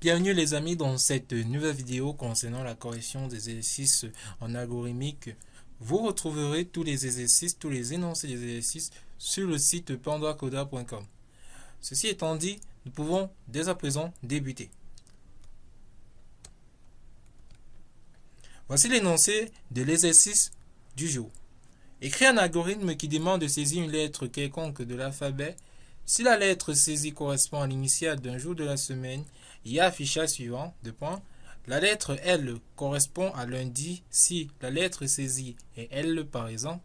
Bienvenue les amis dans cette nouvelle vidéo concernant la correction des exercices en algorithmique. Vous retrouverez tous les exercices, tous les énoncés des exercices sur le site pandoracoda.com. Ceci étant dit, nous pouvons dès à présent débuter. Voici l'énoncé de l'exercice du jour. Écris un algorithme qui demande de saisir une lettre quelconque de l'alphabet. Si la lettre saisie correspond à l'initiale d'un jour de la semaine, il y a affichage suivant, : la lettre L correspond à lundi si la lettre saisie est L par exemple.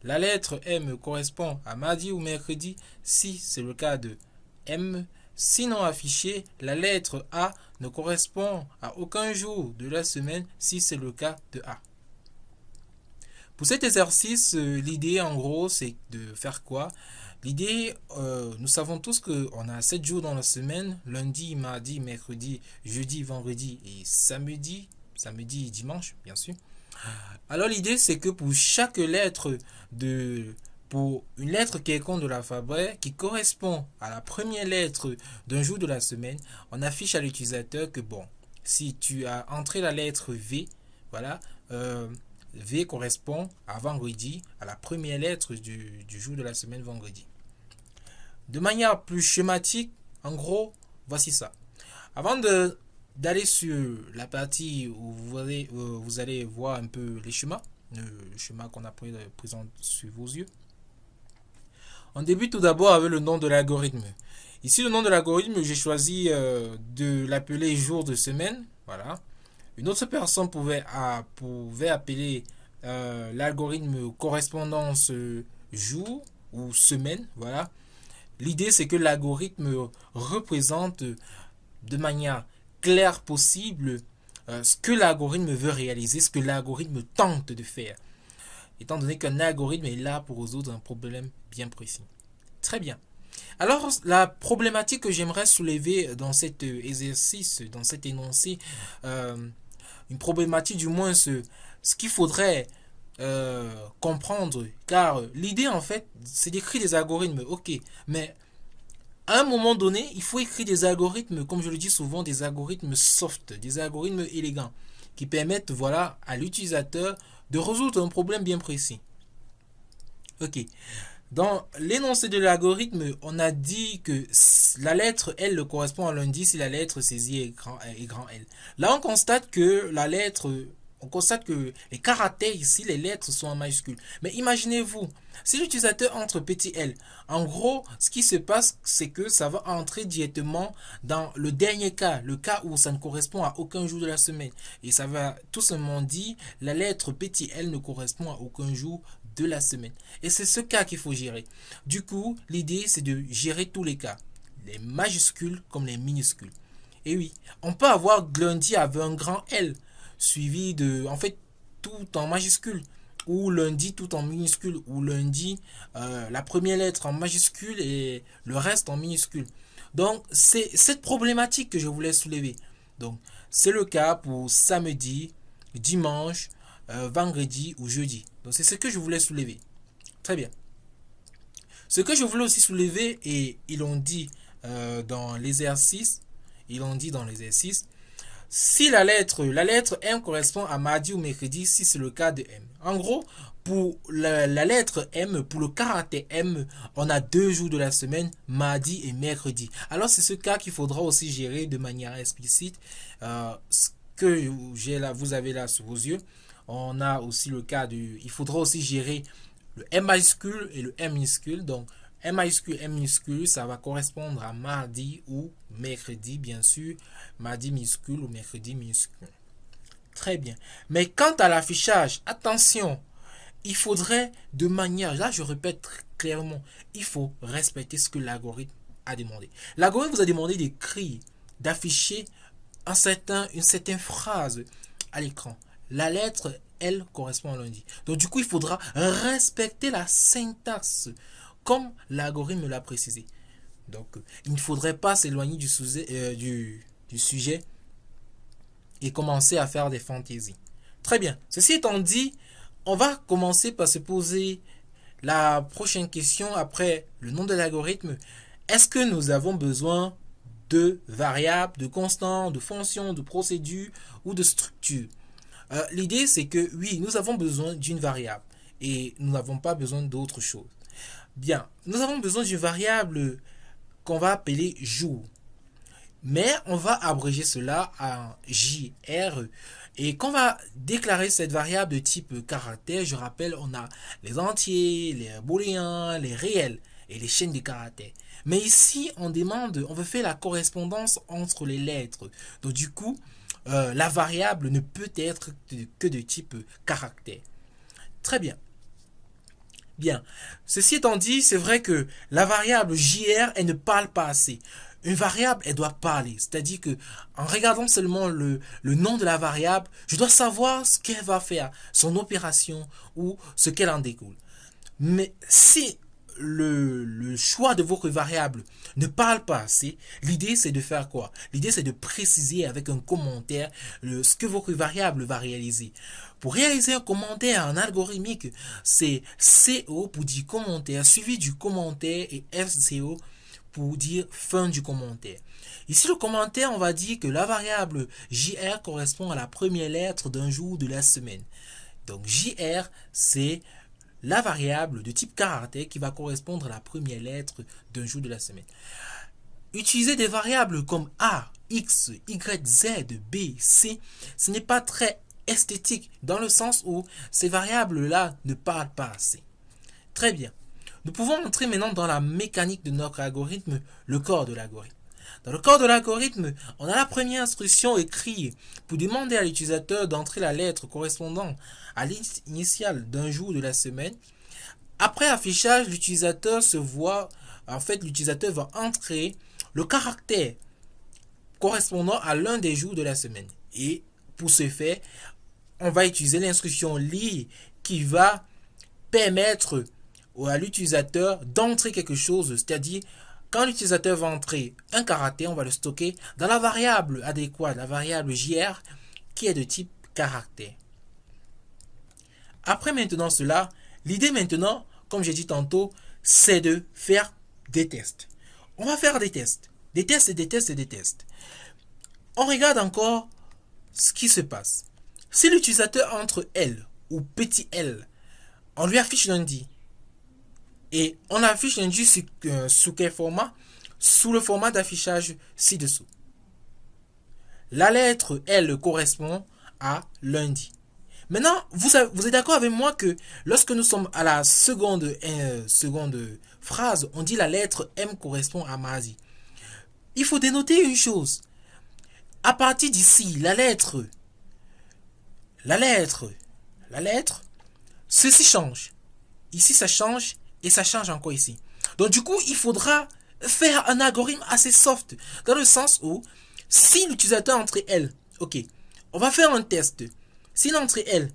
La lettre M correspond à mardi ou mercredi si c'est le cas de M. Sinon affiché, la lettre A ne correspond à aucun jour de la semaine si c'est le cas de A. Pour cet exercice, l'idée en gros c'est de faire quoi? L'idée, nous savons tous qu'on a 7 jours dans la semaine, lundi, mardi, mercredi, jeudi, vendredi et samedi et dimanche bien sûr. Alors l'idée c'est que pour chaque lettre pour une lettre quelconque de l'alphabet qui correspond à la première lettre d'un jour de la semaine, on affiche à l'utilisateur que bon, si tu as entré la lettre V, voilà, V correspond à vendredi, à la première lettre du jour de la semaine vendredi. De manière plus schématique, en gros, voici ça. Avant d'aller sur la partie où vous allez voir un peu les schémas, le schéma qu'on a présent sur vos yeux, on débute tout d'abord avec le nom de l'algorithme. Ici, le nom de l'algorithme, j'ai choisi de l'appeler jour de semaine. Voilà. Une autre personne pouvait appeler l'algorithme correspondance jour ou semaine. Voilà. L'idée, c'est que l'algorithme représente de manière claire possible ce que l'algorithme veut réaliser, ce que l'algorithme tente de faire. Étant donné qu'un algorithme est là pour résoudre un problème bien précis. Très bien. Alors, la problématique que j'aimerais soulever dans cet exercice, dans cet énoncé, une problématique du moins ce qu'il faudrait comprendre, car l'idée en fait c'est d'écrire des algorithmes, ok, mais à un moment donné il faut écrire des algorithmes, comme je le dis souvent, des algorithmes soft, des algorithmes élégants qui permettent, voilà, à l'utilisateur de résoudre un problème bien précis. Ok. Dans l'énoncé de l'algorithme, on a dit que la lettre L correspond à lundi si la lettre saisie est grand L. Là, on constate que les caractères ici, les lettres sont en majuscule. Mais imaginez-vous, si l'utilisateur entre petit l, en gros, ce qui se passe, c'est que ça va entrer directement dans le dernier cas, le cas où ça ne correspond à aucun jour de la semaine. Et ça va tout simplement dire, la lettre petit l ne correspond à aucun jour de la semaine. Et c'est ce cas qu'il faut gérer. Du coup, l'idée, c'est de gérer tous les cas, les majuscules comme les minuscules. Et oui, on peut avoir lundi avec un grand L, suivi de, en fait, tout en majuscule, ou lundi tout en minuscule, ou lundi la première lettre en majuscule et le reste en minuscule. Donc c'est cette problématique que je voulais soulever. Donc c'est le cas pour samedi, dimanche, vendredi ou jeudi. Donc c'est ce que je voulais soulever. Très bien. Ce que je voulais aussi soulever, et ils l'ont dit dans l'exercice, si la lettre M correspond à mardi ou mercredi, si c'est le cas de M. En gros, pour la lettre M, pour le caractère M, on a 2 jours de la semaine, mardi et mercredi. Alors c'est ce cas qu'il faudra aussi gérer de manière explicite. Ce que vous avez là sous vos yeux. On a aussi le cas il faudra aussi gérer le M majuscule et le M minuscule. Donc M majuscule, M minuscule, ça va correspondre à mardi ou mercredi, bien sûr. Mardi minuscule ou mercredi minuscule. Très bien. Mais quant à l'affichage, attention, il faudrait de manière, là je répète clairement, il faut respecter ce que l'algorithme a demandé. L'algorithme vous a demandé d'écrire, d'afficher une certaine phrase à l'écran. La lettre L correspond à lundi. Donc du coup, il faudra respecter la syntaxe comme l'algorithme l'a précisé. Donc, il ne faudrait pas s'éloigner du sujet et commencer à faire des fantaisies. Très bien. Ceci étant dit, on va commencer par se poser la prochaine question après le nom de l'algorithme. Est-ce que nous avons besoin de variables, de constants, de fonctions, de procédures ou de structures. L'idée, c'est que oui, nous avons besoin d'une variable et nous n'avons pas besoin d'autre chose. Bien, nous avons besoin d'une variable qu'on va appeler jour. Mais on va abréger cela en JR. Et quand on va déclarer cette variable de type caractère, je rappelle, on a les entiers, les booléens, les réels et les chaînes de caractères. Mais ici, on veut faire la correspondance entre les lettres. Donc du coup, la variable ne peut être que de type caractère. Très bien. Bien. Ceci étant dit, c'est vrai que la variable JR, elle ne parle pas assez. Une variable, elle doit parler. C'est-à-dire que en regardant seulement le nom de la variable, je dois savoir ce qu'elle va faire, son opération ou ce qu'elle en découle. Mais si le choix de votre variable ne parle pas assez, l'idée c'est de faire quoi? L'idée c'est de préciser avec un commentaire ce que votre variable va réaliser. Pour réaliser un commentaire en algorithmique, c'est CO pour dire commentaire, suivi du commentaire et FCO pour dire fin du commentaire. Ici, le commentaire, on va dire que la variable JR correspond à la première lettre d'un jour de la semaine. Donc JR, c'est la variable de type caractère qui va correspondre à la première lettre d'un jour de la semaine. Utiliser des variables comme A, X, Y, Z, B, C, ce n'est pas très esthétique dans le sens où ces variables-là ne parlent pas assez. Très bien. Nous pouvons entrer maintenant dans la mécanique de notre algorithme, le corps de l'algorithme. Dans le corps de l'algorithme, on a la première instruction écrite pour demander à l'utilisateur d'entrer la lettre correspondant à l'initiale d'un jour de la semaine. Après affichage, l'utilisateur l'utilisateur va entrer le caractère correspondant à l'un des jours de la semaine. Et pour ce faire, on va utiliser l'instruction lire qui va permettre à l'utilisateur d'entrer quelque chose, c'est-à-dire quand l'utilisateur va entrer un caractère, on va le stocker dans la variable adéquate, la variable JR qui est de type caractère. Après maintenant cela, l'idée maintenant, comme j'ai dit tantôt, c'est de faire des tests. On va faire des tests. Des tests et des tests et des tests. On regarde encore ce qui se passe. Si l'utilisateur entre L ou petit l, on lui affiche lundi. Et on affiche lundi sous quel format? Sous le format d'affichage ci-dessous. La lettre L correspond à lundi. Maintenant, vous êtes d'accord avec moi que lorsque nous sommes à la seconde phrase, on dit la lettre M correspond à mardi. Il faut dénoter une chose. À partir d'ici, la lettre, ceci change. Ici, ça change et ça change encore ici. Donc, du coup, il faudra faire un algorithme assez soft. Dans le sens où, si l'utilisateur entre L, ok, on va faire un test. S'il entre L,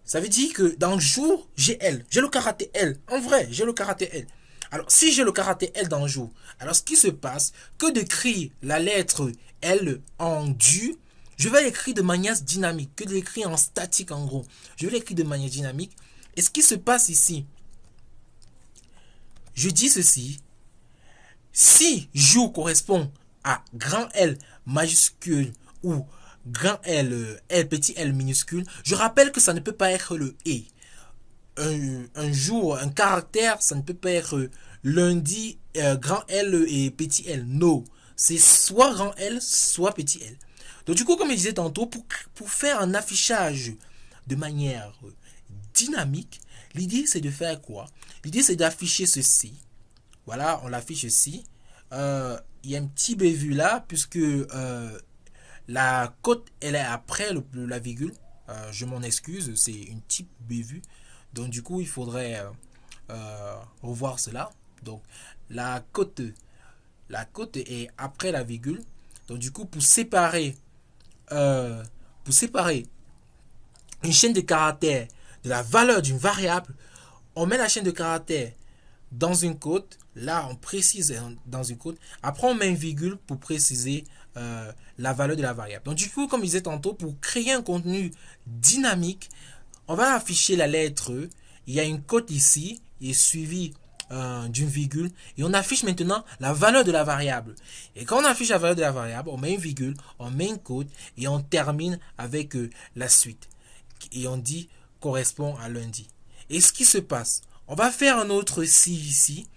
ça veut dire que dans le jour, j'ai L. J'ai le caractère L. En vrai, j'ai le caractère L. Alors, si j'ai le caractère L dans le jour, alors ce qui se passe, que d'écrire la lettre L en du, je vais l'écrire de manière dynamique, que de l'écrire en statique en gros. Je vais l'écrire de manière dynamique. Et ce qui se passe ici, je dis ceci, si jour correspond à grand L majuscule ou grand L, petit l minuscule, je rappelle que ça ne peut pas être le et. Un jour, un caractère, ça ne peut pas être lundi, grand L et petit l. Non, c'est soit grand L, soit petit l. Donc du coup, comme je disais tantôt, pour faire un affichage de manière dynamique, l'idée c'est de faire quoi? L'idée c'est d'afficher ceci. Voilà, on l'affiche ici. Il y a un petit bévue là, puisque la cote, elle est après la virgule. Je m'en excuse, c'est une type bévue. Donc du coup, il faudrait revoir cela. Donc la cote est après la virgule. Donc du coup, pour séparer une chaîne de caractères de la valeur d'une variable, on met la chaîne de caractères dans une cote. Là, on précise dans une cote. Après, on met une virgule pour préciser la valeur de la variable. Donc, du coup, comme je disais tantôt, pour créer un contenu dynamique, on va afficher la lettre E. Il y a une cote ici, et suivi d'une virgule et on affiche maintenant la valeur de la variable. Et quand on affiche la valeur de la variable, on met une virgule, on met une côte et on termine avec la suite. Et on dit correspond à lundi. Et ce qui se passe, on va faire un autre si ici.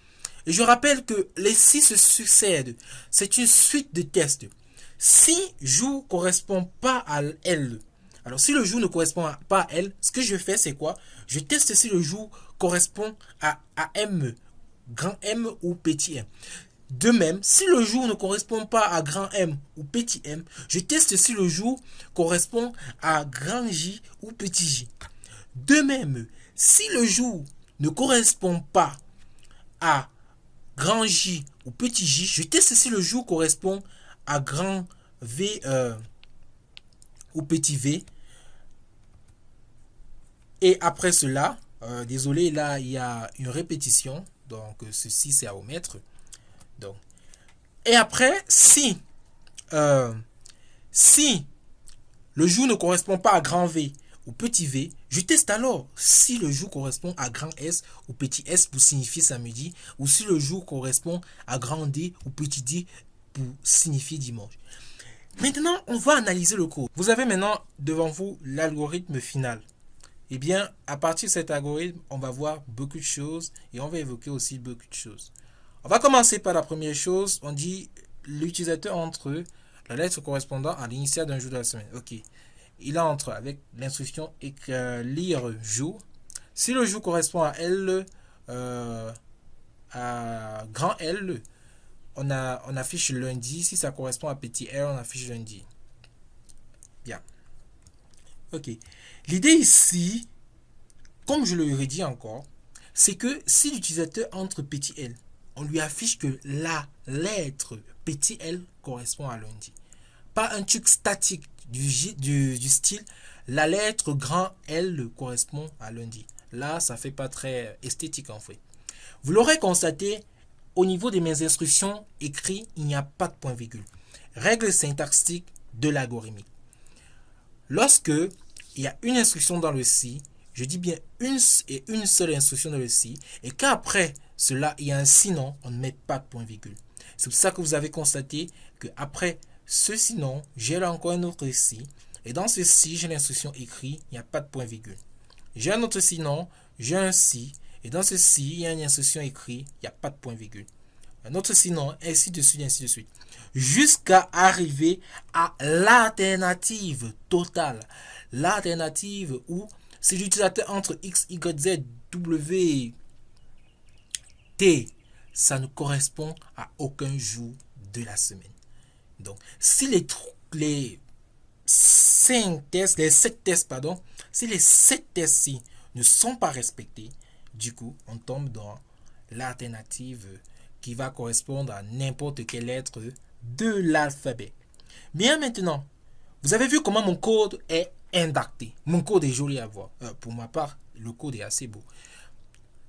Et je rappelle que les si se succèdent. C'est une suite de tests. Si jour correspond pas à L, alors si le jour ne correspond pas à L, ce que je fais c'est quoi? Je teste si le jour correspond à M, grand M ou petit m. De même, si le jour ne correspond pas à grand M ou petit m, je teste si le jour correspond à grand J ou petit j. De même, si le jour ne correspond pas à grand J ou petit j, je teste si le jour correspond à grand V ou petit v. Et après cela, désolé, là il y a une répétition, donc ceci c'est à omettre. Donc, et après, si le jour ne correspond pas à grand V ou petit v, je teste alors si le jour correspond à grand S ou petit s pour signifier samedi, ou si le jour correspond à grand D ou petit d pour signifier dimanche. Maintenant, on va analyser le code. Vous avez maintenant devant vous l'algorithme final. Eh bien, à partir de cet algorithme, on va voir beaucoup de choses et on va évoquer aussi beaucoup de choses. On va commencer par la première chose. On dit l'utilisateur entre la lettre correspondant à l'initiale d'un jour de la semaine. Ok. Il entre avec l'instruction lire jour. Si le jour correspond à L, à grand L, on affiche lundi. Si ça correspond à petit L, on affiche lundi. Bien. Ok. L'idée ici, comme je le redis encore, c'est que si l'utilisateur entre petit L, on lui affiche que la lettre petit L correspond à lundi. Pas un truc statique du style la lettre grand L correspond à lundi. Là, ça fait pas très esthétique en fait. Vous l'aurez constaté, au niveau de mes instructions écrites, il n'y a pas de point-virgule. Règle syntaxique de l'algorithmique. Lorsque il y a une instruction dans le si, je dis bien une seule instruction dans le si, et qu'après cela, il y a un sinon, on ne met pas de point-virgule. C'est pour ça que vous avez constaté qu'après ce sinon, j'ai là encore un autre si, et dans ce si, j'ai l'instruction écrite, il n'y a pas de point-virgule. J'ai un autre sinon, j'ai un si, et dans ce si, il y a une instruction écrite, il n'y a pas de point-virgule. Un autre sinon, ainsi de suite, ainsi de suite. Jusqu'à arriver à l'alternative totale. L'alternative où si l'utilisateur entre X, Y, Z, W, T, ça ne correspond à aucun jour de la semaine. Donc, si les 7 tests, si les 7 tests-ci ne sont pas respectés, du coup, on tombe dans l'alternative qui va correspondre à n'importe quelle lettre de l'alphabet. Bien maintenant, vous avez vu comment mon code est indacté. Mon code est joli à voir. Pour ma part, le code est assez beau.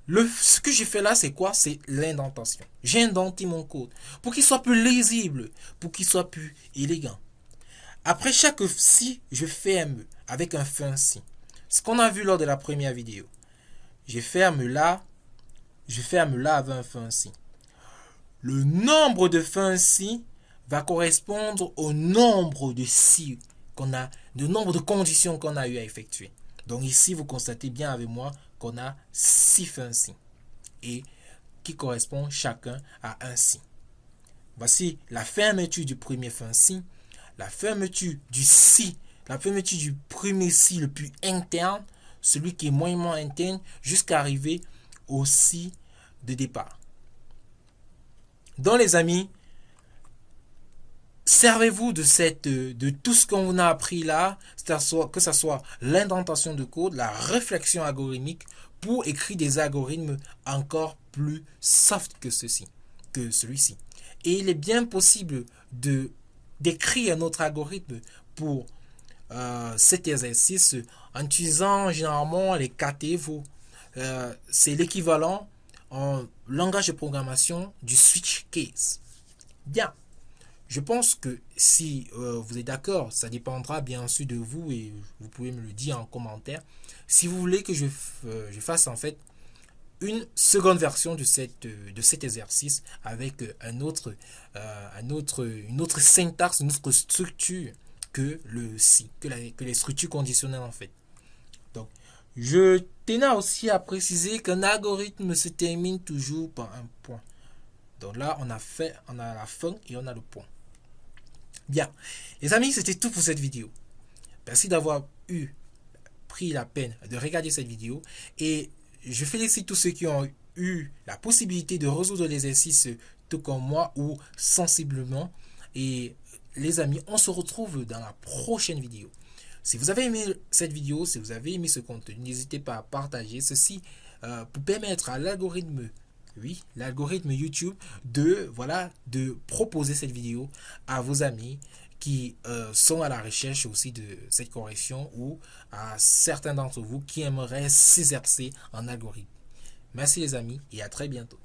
Ce que j'ai fait là, c'est quoi? C'est l'indentation. J'ai indenté mon code pour qu'il soit plus lisible, pour qu'il soit plus élégant. Après chaque si, je ferme avec un fin si. Ce qu'on a vu lors de la première vidéo. Je ferme là avec un fin si. Le nombre de fins si va correspondre au nombre de si qu'on a, le nombre de conditions qu'on a eu à effectuer. Donc ici, vous constatez bien avec moi qu'on a 6 fins si et qui correspondent chacun à un si. Voici la fermeture du premier fin si, la fermeture du si, la fermeture du premier si le plus interne, celui qui est moyennement interne, jusqu'à arriver au si de départ. Donc les amis, servez-vous de tout ce qu'on a appris là, que ce soit l'indentation de code, la réflexion algorithmique, pour écrire des algorithmes encore plus soft que celui-ci. Et il est bien possible d'écrire un autre algorithme pour cet exercice en utilisant généralement les KTFO. C'est l'équivalent en langage de programmation du switch case. Bien. Je pense que si vous êtes d'accord, ça dépendra bien sûr de vous et vous pouvez me le dire en commentaire. Si vous voulez que je fasse en fait une seconde version de cet exercice avec une autre syntaxe, une autre structure que le si, que les structures conditionnelles en fait. Donc, je tenais aussi à préciser qu'un algorithme se termine toujours par un point. Donc là, on a la fin et on a le point. Bien, les amis, c'était tout pour cette vidéo. Merci d'avoir pris la peine de regarder cette vidéo et je félicite tous ceux qui ont eu la possibilité de résoudre l'exercice tout comme moi ou sensiblement. Et les amis, on se retrouve dans la prochaine vidéo. Si vous avez aimé cette vidéo, si vous avez aimé ce contenu, n'hésitez pas à partager ceci pour permettre à l'algorithme, oui, l'algorithme YouTube de proposer cette vidéo à vos amis qui sont à la recherche aussi de cette correction ou à certains d'entre vous qui aimeraient s'exercer en algorithme. Merci les amis et à très bientôt.